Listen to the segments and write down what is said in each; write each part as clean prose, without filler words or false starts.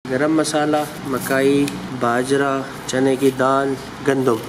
गरम मसाला, मकाई, बाजरा, चने की दाल, गंदम।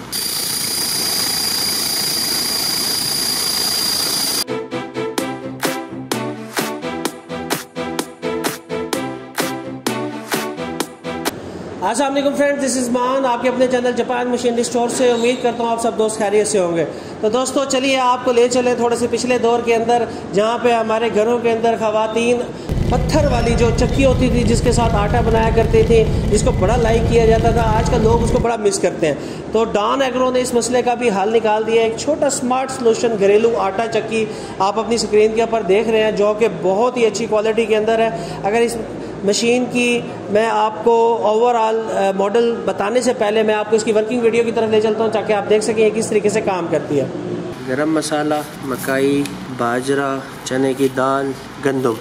अस्सलाम वालेकुम फ्रेंड्स, दिस इज़ मान, आपके अपने चैनल जापान मशीनरी स्टोर से। उम्मीद करता हूँ आप सब दोस्त खैरियत से होंगे। तो दोस्तों चलिए आपको ले चले थोड़े से पिछले दौर के अंदर, जहाँ पे हमारे घरों के अंदर ख़वातीन पत्थर वाली जो चक्की होती थी जिसके साथ आटा बनाया करती थी, जिसको बड़ा लाइक किया जाता था, आजकल लोग उसको बड़ा मिस करते हैं। तो डॉन एग्रो ने इस मसले का भी हल निकाल दिया। एक छोटा स्मार्ट सोल्यूशन, घरेलू आटा चक्की आप अपनी स्क्रीन के ऊपर देख रहे हैं, जो कि बहुत ही अच्छी क्वालिटी के अंदर है। अगर इस मशीन की मैं आपको ओवरऑल मॉडल बताने से पहले मैं आपको इसकी वर्किंग वीडियो की तरफ ले चलता हूँ, ताकि आप देख सकें ये किस तरीके से काम करती है। गरम मसाला, मकाई, बाजरा, चने की दाल, गंदम।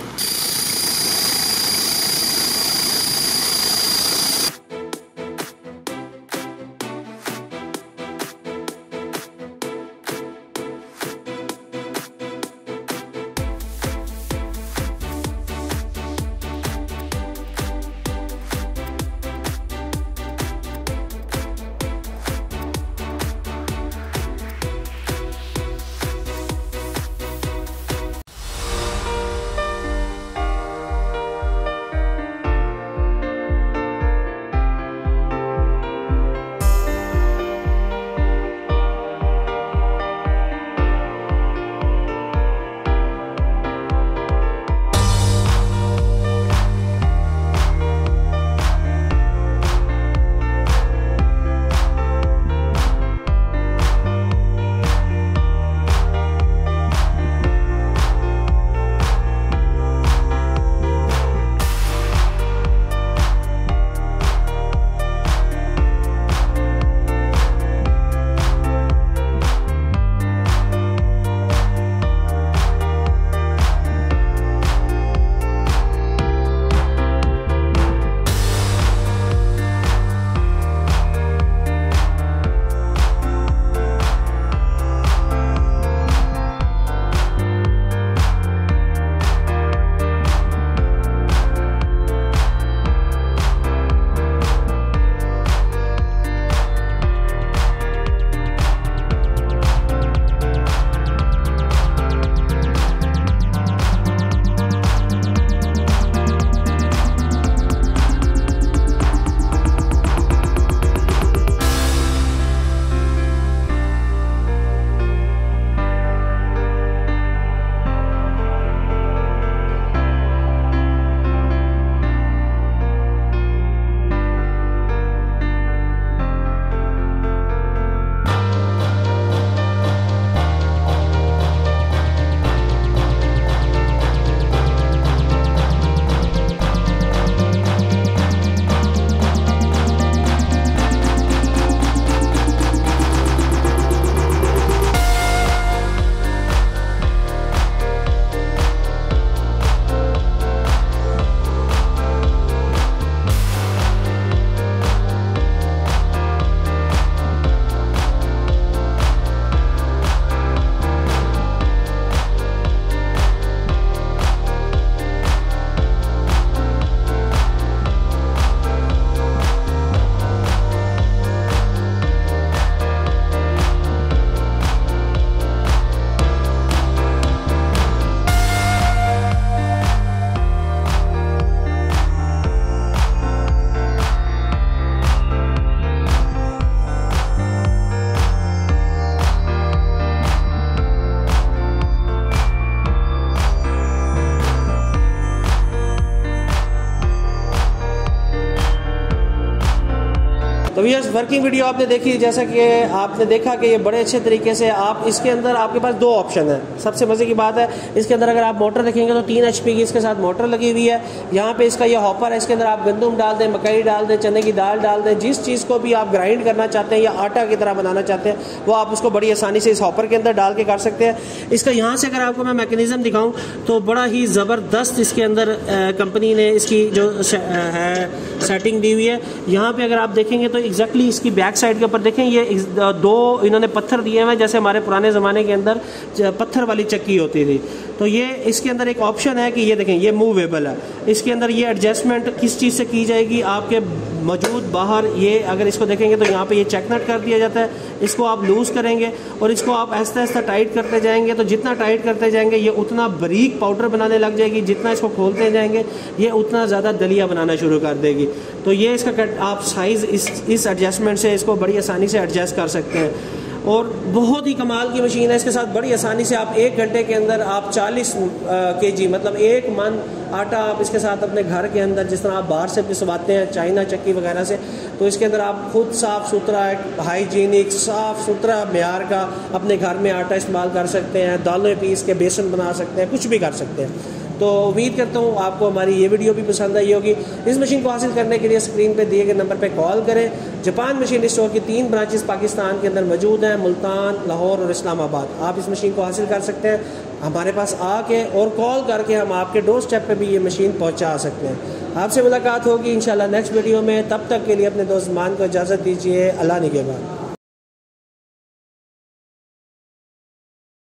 तो व्यूअर्स, वर्किंग वीडियो आपने देखी, जैसा कि आपने देखा कि ये बड़े अच्छे तरीके से आप इसके अंदर आपके पास दो ऑप्शन है। सबसे मजे की बात है, इसके अंदर अगर आप मोटर देखेंगे तो 3 HP की इसके साथ मोटर लगी हुई है। यहाँ पे इसका ये हॉपर है, इसके अंदर आप गंदम डाल दें, मकई डाल दें, चने की दाल डाल दें, जिस चीज़ को भी आप ग्राइंड करना चाहते हैं या आटा की तरह बनाना चाहते हैं वो आप उसको बड़ी आसानी से इस हॉपर के अंदर डाल के कर सकते हैं। इसका यहाँ से अगर आपको मैं मैकेनिज्म दिखाऊँ तो बड़ा ही ज़बरदस्त इसके अंदर कंपनी ने इसकी जो है सेटिंग दी हुई है। यहाँ पे अगर आप देखेंगे तो एग्जैक्टली इसकी बैक साइड के ऊपर देखें, ये 2 इन्होंने पत्थर दिए हुए हैं, जैसे हमारे पुराने ज़माने के अंदर पत्थर वाली चक्की होती थी। तो ये इसके अंदर एक ऑप्शन है कि ये देखें ये मूवेबल है। इसके अंदर ये एडजस्टमेंट किस चीज़ से की जाएगी, आपके मौजूद बाहर ये अगर इसको देखेंगे तो यहाँ पे ये चेक नट कर दिया जाता है। इसको आप लूज़ करेंगे और इसको आप आहिस्ता आहिस्ता टाइट करते जाएंगे, तो जितना टाइट करते जाएंगे ये उतना बारीक पाउडर बनाने लग जाएगी। जितना इसको खोलते जाएंगे ये उतना ज़्यादा दलिया बनाना शुरू कर देगी। तो ये इसका आप साइज़ इस एडजस्टमेंट से इसको बड़ी आसानी से एडजस्ट कर सकते हैं और बहुत ही कमाल की मशीन है। इसके साथ बड़ी आसानी से आप 1 घंटे के अंदर आप 40 kg मतलब 1 मन आटा आप इसके साथ अपने घर के अंदर, जिस तरह आप बाहर से पिसवाते हैं चाइना चक्की वगैरह से, तो इसके अंदर आप खुद साफ़ सुथरा हाइजीनिक साफ़ सुथरा मेयार का अपने घर में आटा इस्तेमाल कर सकते हैं। दालें पीस के बेसन बना सकते हैं, कुछ भी कर सकते हैं। तो उम्मीद करता हूँ आपको हमारी ये वीडियो भी पसंद आई होगी। इस मशीन को हासिल करने के लिए स्क्रीन पे दिए गए नंबर पे कॉल करें। जापान मशीन स्टोर की 3 ब्रांचेस पाकिस्तान के अंदर मौजूद हैं, मुल्तान, लाहौर और इस्लामाबाद। आप इस मशीन को हासिल कर सकते हैं हमारे पास आके और कॉल करके हम आपके डोर स्टेप पे भी ये मशीन पहुँचा सकते हैं। आपसे मुलाकात होगी इंशाल्लाह नेक्स्ट वीडियो में। तब तक के लिए अपने दोस्त मान को इजाज़त दीजिए। अल्लाह निगहबान।